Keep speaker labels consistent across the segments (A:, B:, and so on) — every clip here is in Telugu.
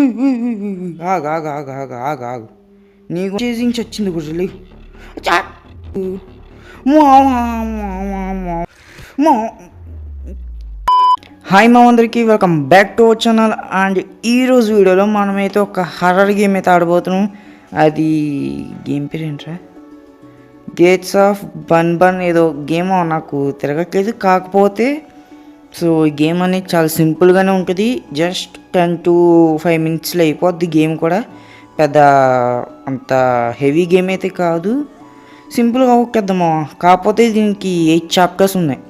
A: ఆగు ఆగు ఆగు ఆగు ఆగు ఆగు నీకు చేసించి వచ్చింది గుర్రెలు. హాయ్ మా అందరికి welcome back to our channel. And ఈరోజు వీడియోలో మనమైతే ఒక హర్రర్ గేమ్ అయితే ఆడబోతున్నాం. అది గేమ్ పేరు ఏంట్రా, గేట్స్ ఆఫ్ బన్ బన్ ఏదో గేమ్ నాకు తిరగట్లేదు. కాకపోతే సో ఈ గేమ్ అనేది చాలా సింపుల్గానే ఉంటుంది. జస్ట్ 10 to 5 minutesలో అయిపోద్ది. గేమ్ కూడా పెద్ద అంత హెవీ గేమ్ అయితే కాదు, సింపుల్గా ఒక్కేద్దామా. కాకపోతే దీనికి 8 చాప్టర్స్ ఉన్నాయి,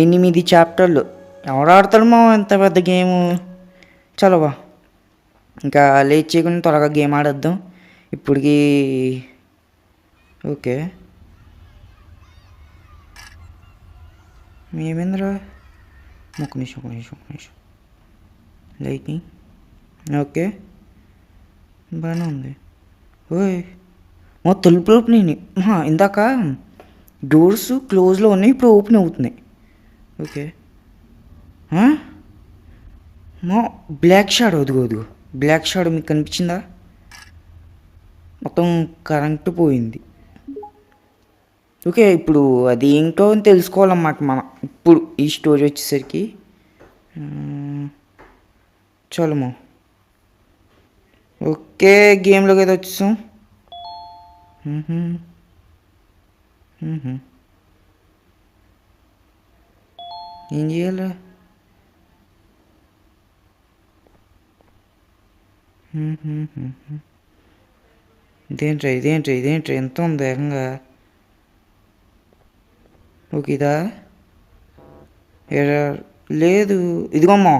A: 8 చాప్టర్లు. ఎవరు ఆడతాడు మా ఎంత పెద్ద గేము. చలోవా ఇంకా లేట్ చేయకుండా త్వరగా గేమ్ ఆడేద్దాం ఇప్పటికి. ఓకే ఏమైందిరా, ఒక నిమిషం లైటింగ్ ఓకే బాగానే ఉంది. ఓయ్ మా తలుపులు ఓపెన్ అయినాయి. ఇందాక డోర్స్ క్లోజ్లో ఉన్నాయి, ఇప్పుడు ఓపెన్ అవుతున్నాయి. ఓకే మా బ్లాక్ షాడో, అదిగో బ్లాక్ షాడో మీకు కనిపించిందా? మొత్తం కరెంటు పోయింది. ఓకే ఇప్పుడు అది ఏంటో అని తెలుసుకోవాలన్నమాట మనం ఇప్పుడు ఈ స్టోరీ వచ్చేసరికి. చలమో ఓకే గేమ్లోకి అయితే వచ్చేసాం. ఏం చేయాలి? ఇదేంట్రా ఎంత ఉంది ఏకంగా. ఓకే ఇదా లేదు, ఇదిగోమ్మా.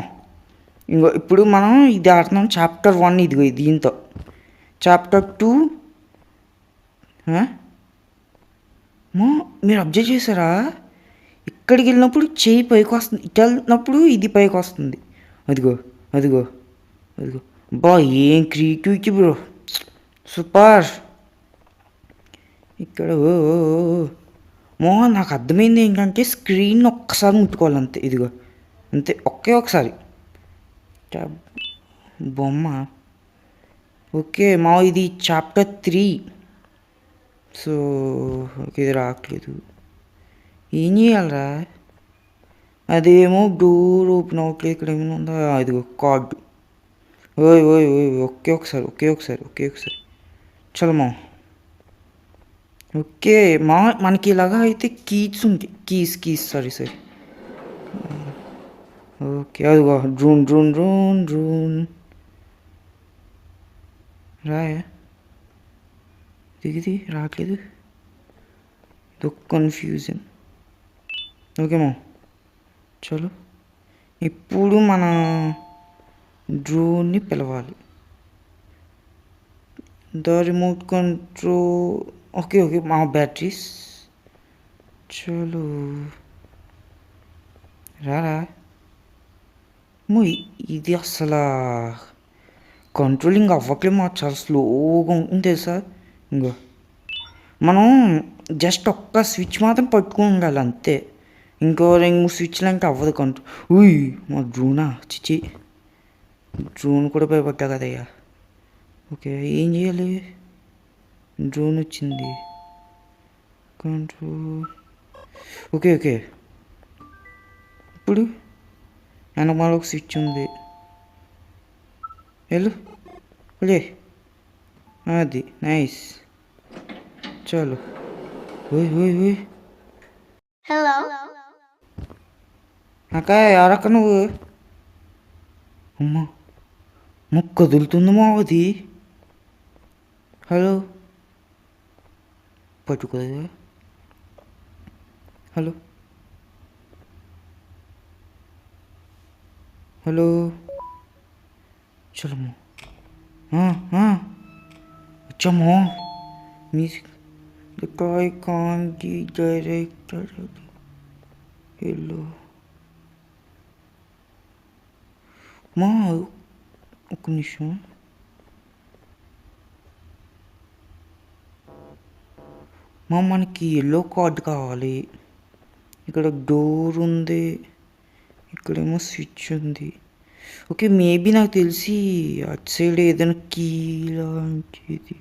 A: ఇంకో ఇప్పుడు మనం ఇది ఆడుతున్నాం చాప్టర్ 1. ఇదిగో దీంతో చాప్టర్ 2. మీరు అబ్జర్వ్ చేశారా, ఇక్కడికి వెళ్ళినప్పుడు చెయ్యి పైకి వస్తుంది, ఇటు వెళ్ళినప్పుడు ఇది పైకి వస్తుంది. అదిగో అదిగో అదిగో. బా ఏం క్రియేటివిటీ బ్రో, సూపర్. ఇక్కడ నాకు అర్థమైంది ఏంటంటే స్క్రీన్ ఒక్కసారి ముట్టుకోవాలి అంతే. ఇదిగో అంతే, ఒకసారి బొమ్మ. ఓకే మా ఇది చాప్టర్ 3. సో ఇది రావట్లేదు, ఏం చేయాలరా? అదేమో డోర్ ఓపెన్ అవ్వట్లేదు. ఇక్కడ ఏమైనా ఉందా? ఇదిగో కార్డు. ఓయ్ ఒకసారి చలమా. ఓకే మనకి ఇలాగా అయితే కీస్ ఉంటాయి, కీస్ సారీ. ఓకే అదిగో డ్రోన్ రాయా, దిగిది రావట్లేదు, ఇది కన్ఫ్యూజన్. ఓకేమా చలో ఇప్పుడు మన డ్రోన్ని పిలవాలి. The remote control. ఓకే మా బ్యాటరీస్. చలో రారా. ఇది అసలు కంట్రోలింగ్ అవ్వట్లేదు, మాకు చాలా స్లోగా ఉంటుంది తెలుసా. ఇంకో మనం జస్ట్ ఒక్క స్విచ్ మాత్రం పట్టుకుని ఉండాలి అంతే. ఇంకో 2-3 స్విచ్లు అంటే అవ్వదు కంట్రోల్. మా డ్రోనా చిచి, డ్రోన్ కూడా భయపడ్డా కదయ్యా. ఓకే ఏం చేయాలి? డ్రోన్ వచ్చింది, కంట్రోల్. ఓకే ఇప్పుడు వెనకమాల ఒక స్విచ్ ఉంది, వెళ్ళు అది నైస్. చలో ఓయ్ హలో అక్క, ఎవరక్క నువ్వు? అమ్మా మొక్క కదులుతుందమ్మా అది. హలో పట్టుకోదా? హలో చలమ్మా వచ్చామో. మ్యూజిక్ కాయ్ కాంతి డైరెక్టర్ హలో మా ఒక నిమిషం. మనకి ఎల్లో కార్డ్ కావాలి. ఇక్కడ డోర్ ఉంది, ఇక్కడేమో స్విచ్ ఉంది. ఓకే మేబీ నాకు తెలిసి అటు సైడ్ ఏదైనా కీలాంటిది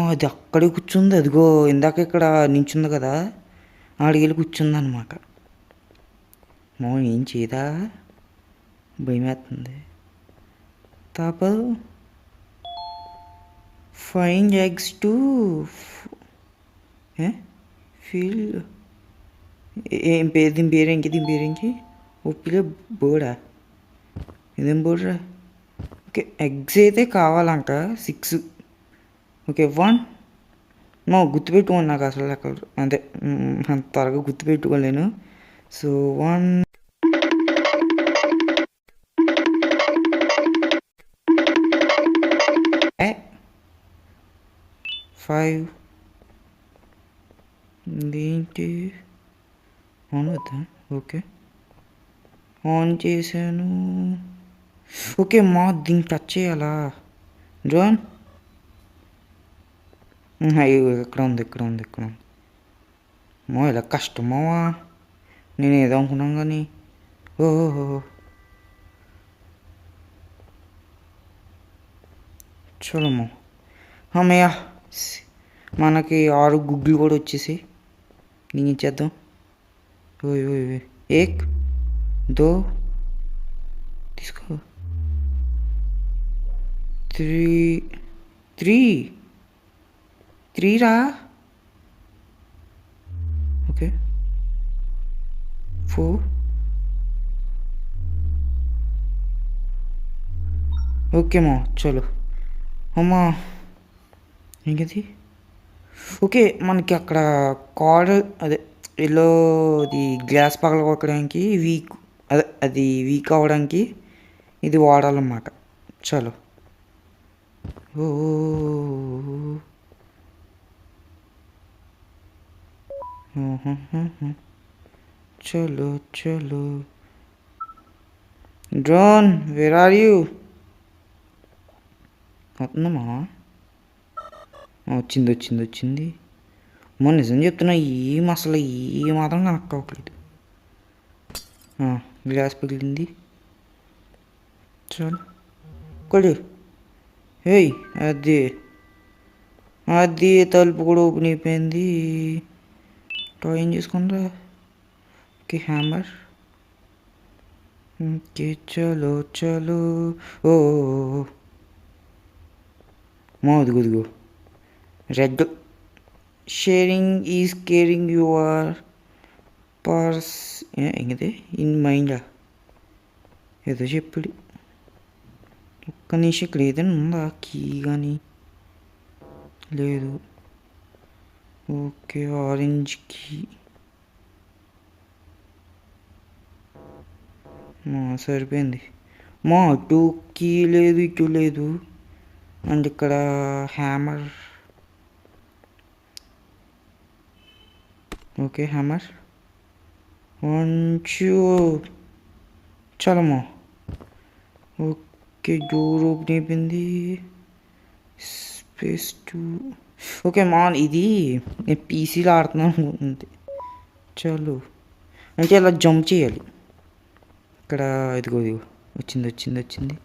A: అది అక్కడే కూర్చుంది అదిగో ఇందాక ఇక్కడ నించుంది కదా ఆడికెళ్ళి కూర్చుందనమాట ఏం చేయదా భయం వేస్తుంది తప్పదు ఫైండ్ ఎగ్స్ టు ఫీల్ ఏం పేరు దీని పేరేంటి ఉప్పిలే బోర్డా ఇదేం బోర్డురా ఓకే ఎగ్స్ అయితే కావాలంట 6 ఓకే 1 గుర్తుపెట్టుకోండి నాకు అసలు అక్కడ అంతే అంత త్వరగా గుర్తుపెట్టుకోలేను సో 1 5 ఏంటి ఆన్ అవుతా ఓకే ఆన్ చేశాను ఓకే దీన్ని టచ్ చేయాలా జోన్ ఇక్కడ ఉంది ఇలా కష్టమా నేను ఏదో అనుకున్నాను కానీ ఓహో చలమ్మా అమ్మయ్య మనకి 6 గుడ్లు కూడా వచ్చేసి నేను ఇచ్చేద్దాం ఓయ్ ఓయ్ ఏక్ దో తీసుకో 3 రా ఓకే 4 ఓకే చలో అమ్మా ఇంకది ఓకే మనకి అక్కడ కార్డ్ అదే ఎల్లోది గ్లాస్ పగలగొట్టడానికి అది వీక్ అవ్వడానికి ఇది వాడాలన్నమాట చలో ఓ చలో డ్రోన్ వేర్ ఆర్ యూ వస్తుందమ్మా వచ్చింది నిజం చెప్తున్నా అసలు ఈ మాత్రం కనెక్ట్ అవ్వట్లేదు గ్లాస్ పగిలింది చాలు కొడు ఏయ్ అది తలుపు కూడా ఓపెన్ అయిపోయింది ఏం చేసుకుందా ఓకే హ్యామర్ ఓకే చలో ఓ ఇదిగో red sharing is caring your purse ఇంకదే ఇన్ మైండా ఏదో చెప్పాడు ఒక్క నిమిషం ఇక్కడ ఏదైనా ఉందా కీ కానీ లేదు ఓకే ఆరెంజ్ కీ సరిపోయింది అటు కీ లేదు ఇటు లేదు అండ్ ఇక్కడ హ్యామర్ ఓకే హ్యామర్ చాలమ్మా ఓకే డోర్ ఓపెన్ అయిపోయింది స్పేస్ 2 ఓకే ఇది నేను పీసీలో ఆడుతున్నాను అనుకుంటుంది చాలు అంటే ఇలా జంప్ చేయాలి ఇక్కడ ఇదిగో వచ్చింది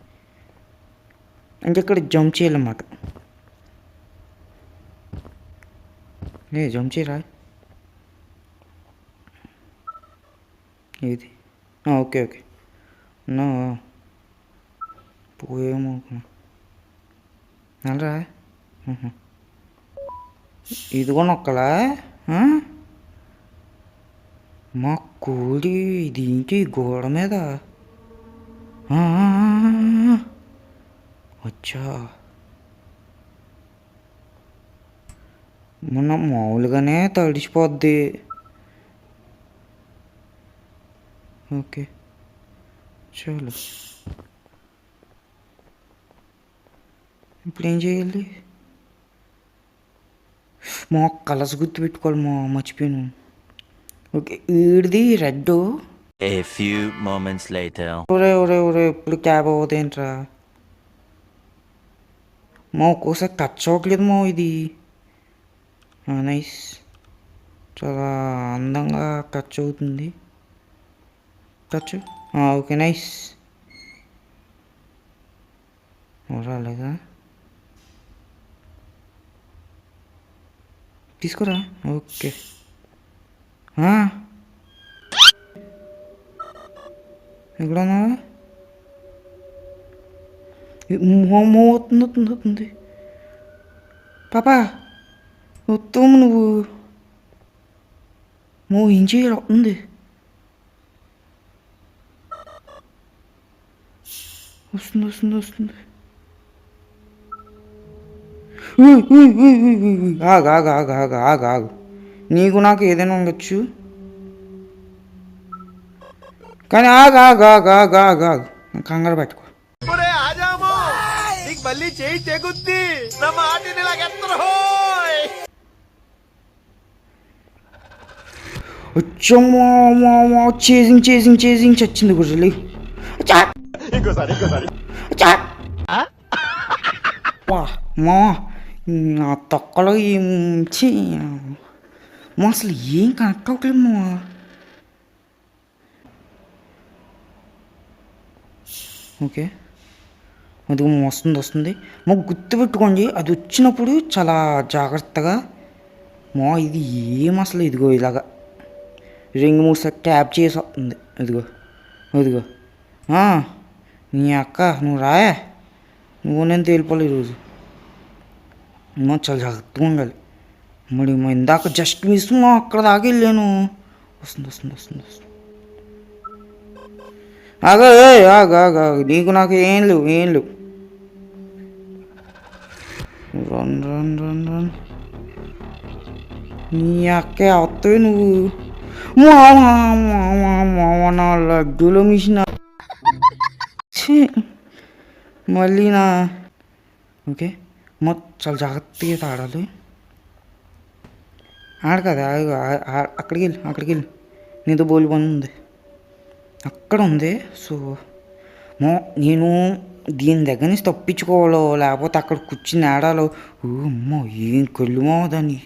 A: అంటే ఇక్కడ జంప్ చేయాలన్నమాట జంప్ చేయరా ఇది ఓకే నా పోయేమో నల్లరా ఇది కూడా నొక్కలా మా కోడి దీనికి గోడ మీద వచ్చా మొన్న మామూలుగానే తడిచిపోద్ది ఓకే చాలు ఇప్పుడు ఏం చేయాలి కలర్స్ గుర్తు పెట్టుకోవాలి మర్చిపోయాను ఓకే వీడిది red
B: A few moments later.
A: ఒరే ఇప్పుడు క్యాబ్ అవుతాయంట్రా ఒక్కోసారి టచ్ అవ్వట్లేదు ఇది నైస్ చాలా అందంగా టచ్ అవుతుంది ఓకే నైస్ రాలేదా? తీసుకురా. ఓకే. ఎక్కడన్నా వస్తుంది. పాపా వస్తాము, నువ్వు ఏం చేయాలి? వస్తుంది, వస్తుంది వస్తుంది వస్తుంది. ఆగు ఆగు ఆగు ఆగు ఆగు ఆగు. నీకు నాకు ఏదైనా ఉండొచ్చు, కానీ ఆగు ఆగు ఆగు ఆగు ఆగు ఆగు. కంగారు పెట్టుకో. వచ్చమ్మా, చేసింగ్ చేసింగ్ చేసింగ్ చచ్చింది గుర్రలి. మా నా తొక్కలో ఏం మా అసలు ఏం కనెక్ట్ అవ్వట్లేదు మా. ఓకే, అది వస్తుంది వస్తుంది మా. గుర్తుపెట్టుకోండి, అది వచ్చినప్పుడు చాలా జాగ్రత్తగా మా. ఇది ఏం అసలు, ఇదిగో ఇలాగా 2-3 సార్లు ట్యాప్ చేసి వస్తుంది. ఇదిగో ఇదిగో. నీ అక్క నువ్వు రాయా, నువ్వు నేను తేలిపోలే ఈరోజు. మా చాలా జాగ్రత్తగా ఉండాలి. మరి ఇందాక జస్ట్ మిస్ మా అక్కడ దాకా వెళ్ళాను. వస్తుంది వస్తుంది వస్తుంది వస్తుంది. ఆగా ఆగా ఆగా, నీకు నాకు ఏం లేవు ఏం లేవు. Run run run run. నీ అక్కే వస్తాయి నువ్వు. నా లడ్డూలో మిషన్ మళ్ళీ నా. ఓకే, మొత్తం చాలా జాగ్రత్తగా ఆడాలి. ఆడ కదా, అక్కడికి వెళ్ళి అక్కడికి వెళ్ళి. నీతో బోల్ పని ఉంది అక్కడ ఉంది. సో నేను దీని దగ్గర నుంచి తప్పించుకోవాలో, లేకపోతే అక్కడ కూర్చుని ఆడాలో. అమ్మో ఏం కళ్ళు మోదాన్ని.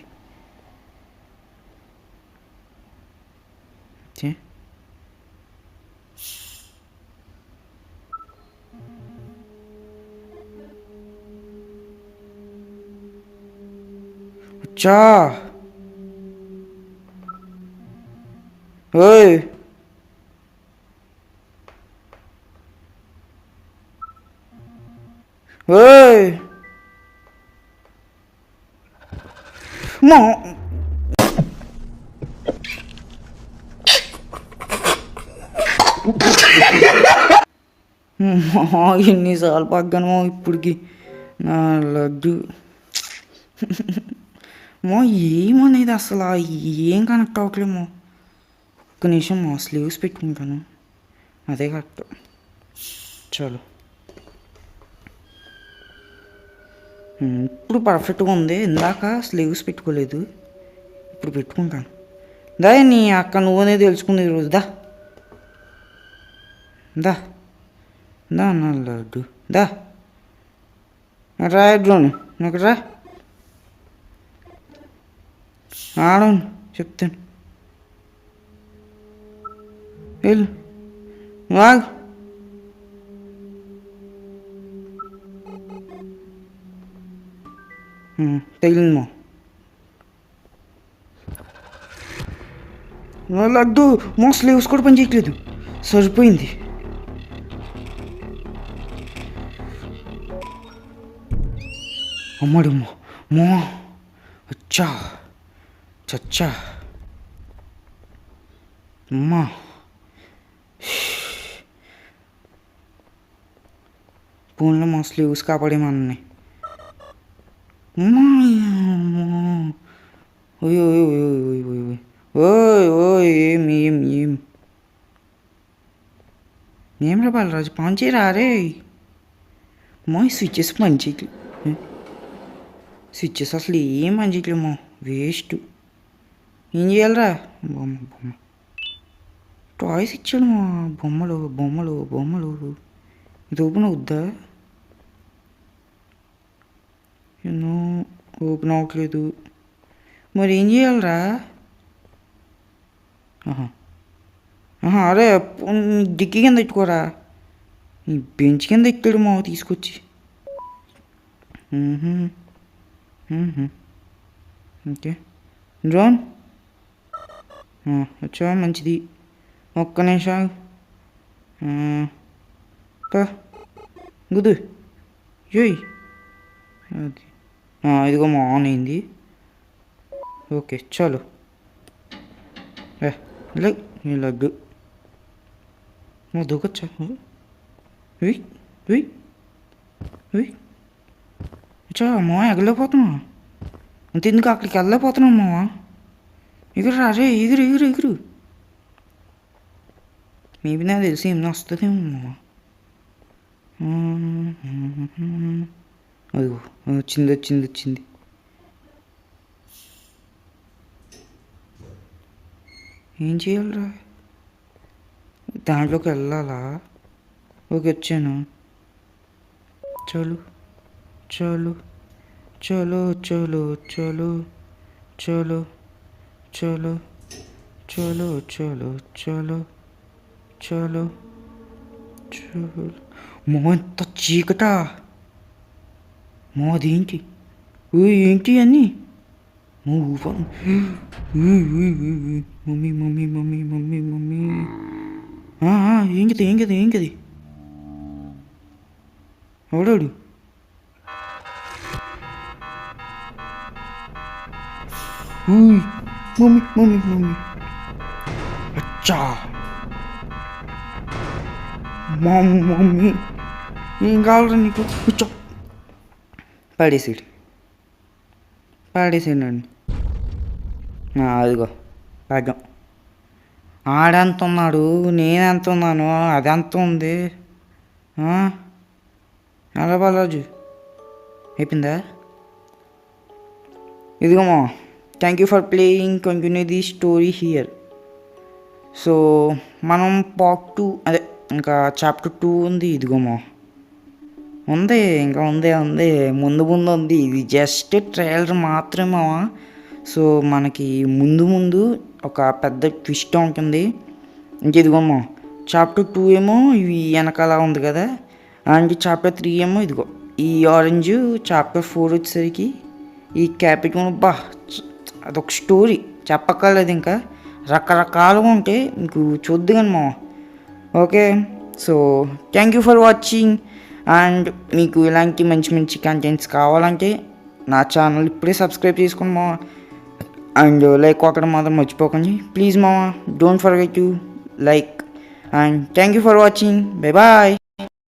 A: వచ్చా ఓయ్. ఓయ్ మా ఎన్నిసార్లు పగ్గాను ఇప్పటికి నా లడ్డు. మా ఏమనేది అసలు ఏం కనెక్ట్ అవ్వట్లేమో. ఒక్క నిమిషం మా స్లీవ్స్ పెట్టుకుంటాను, అదే కరెక్ట్. చాలు, ఇప్పుడు పర్ఫెక్ట్గా ఉంది. ఇందాక స్లీవ్స్ పెట్టుకోలేదు, ఇప్పుడు పెట్టుకుంటాను. దా నీ అక్క నువ్వనే తెలుసుకుంది ఈరోజు. దా దా దా నా లడ్డు దా. రా డ్రోన్, నాకు రా ఆడను చెప్తాను. వెళ్ళు వాగు. తగిలింది మా లడ్డు. మా స్లీవ్స్ కూడా పని చేయట్లేదు, సరిపోయింది. అమ్మడు మో వచ్చా చచ్చా అమ్మా. ఫోన్లో మా స్లీవ్స్ కాపాడేమన్నాయి. ఓయ్ ఓయ్ ఓయ్ ఓయ్ ఓయ్ ఓయ్ ఓయ్ ఏం ఏం ఏం ఏం రా బాలరాజు, పని చేయరా రే. మా స్విచ్చెస్ పని చేయట్లేదు, స్విచ్చెస్ అసలు ఏం పని చేయట్లేమో, వేస్ట్. ఏం చేయాలరా? బొమ్మ బొమ్మ టాయ్స్ ఇచ్చాడు మా. బొమ్మలు బొమ్మలు బొమ్మలు. ఇది ఓపెన్ అవుద్దా? ఎన్నో ఓపెన్ అవ్వట్లేదు. మరి ఏం చేయాలరా? అరే డిక్కీ కింద పెట్టుకోరా. ఈ బెంచ్ కింద ఎక్కాడు మా తీసుకొచ్చి. ఓకే డ్రోన్ వచ్చా మంచిది. ఒక్క నిమిషం గుద్దు యోయ్. ఓకే ఇదిగో మా ఆన్ అయింది. ఓకే చాలు ఈ లడ్డు దూకొచ్చా. చా అమ్మా ఎగలేకపోతున్నా. అంతెందుకు అక్కడికి వెళ్ళలేకపోతున్నావు అమ్మా. ఎగురు రాజే ఎగురు ఎగురు ఎగురు. మేబీ నాకు తెలిసి ఏమన్నా వస్తుందేమో అమ్మా. అదిగో వచ్చింది వచ్చింది వచ్చింది. ఏం చేయాలరా? దాంట్లోకి వెళ్ళాలా? ఓకే వచ్చాను. చలో చలో చలో చలో చలో చలో చలో చలో చలో చలో చలో చలో. మో ఎంత చీకటా మో. అదేంటి ఏంటి అని mummy mummy mummy mummy mummy. ఏంకది ఏంకది ఏంకది ఎవడాడు? Mummy mummy mummy. అచ్చా మమ్మీ ఏం కావాలరా నీకు? కూర్చో. పాడేసేయండి. అదిగో పడ్డం. ఆడెంత ఉన్నాడు, నేనెంత ఉన్నాను, అదెంత ఉంది. ఎలా బాలాజు అయిపోయిందా? ఇదిగోమా thank you for playing continue the story here. So మనం పార్ట్ 2 అదే ఇంకా చాప్టర్ 2 ఉంది. ఇదిగోమా ఉంది ఇంకా ఉంది ముందు ముందు ఉంది. ఇది జస్ట్ ట్రైలర్ మాత్రమే. సో మనకి ముందు ముందు ఒక పెద్ద ట్విస్ట్ ఉంటుంది. ఇంక ఇదిగోమా చాప్టర్ 2 ఏమో ఇవి వెనకాల ఉంది కదా, అండ్ చాప్టర్ 3 ఏమో ఇదిగో ఈ ఆరెంజ్. చాప్టర్ 4 వచ్చేసరికి ఈ క్యాపిటల్. అదొక స్టోరీ చెప్పక్కర్లేదు, ఇంకా రకరకాలుగా ఉంటాయి. మీకు చూద్దు కానీ మా. Okay so thank you for watching. And మీకు ఇలాంటి మంచి మంచి కంటెంట్స్ కావాలంటే నా ఛానల్ ఇప్పుడే సబ్స్క్రైబ్ చేసుకోండి మా. అండ్ లైక్ కొట్టడం మాత్రం మర్చిపోకండి ప్లీజ్ మామ. Don't forget to like. And thank you for watching. Bye bye.